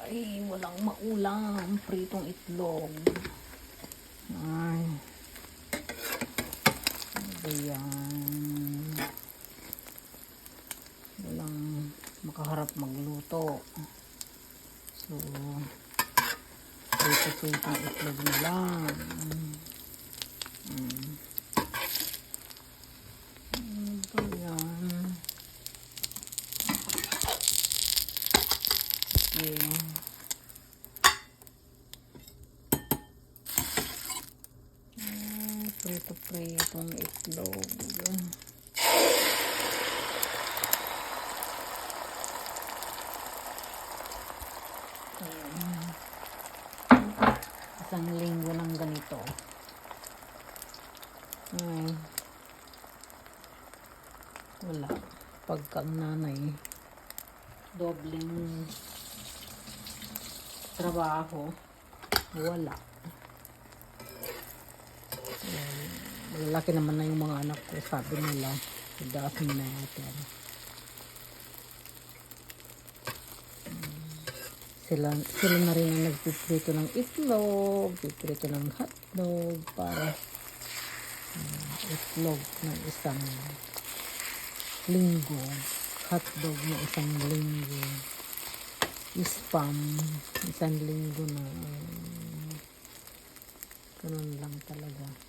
Ay, walang maulam. Pritong itlog. Ay. Ano ba yan? Walang makaharap magluto. So, pritong itlog na lang. Ano ba yan? Okay. Pritong itlog. Isang linggo ng ganito. Ay, wala. Pagkang nanay, dobleng trabaho, wala. Malalaki naman na yung mga anak ko, sabi nila, it doesn't matter. Sila na rin ang nagpiprito ng itlog, piprito ng hotdog para itlog ng isang linggo, hotdog ng isang linggo, spam isang linggo na ganun lang talaga.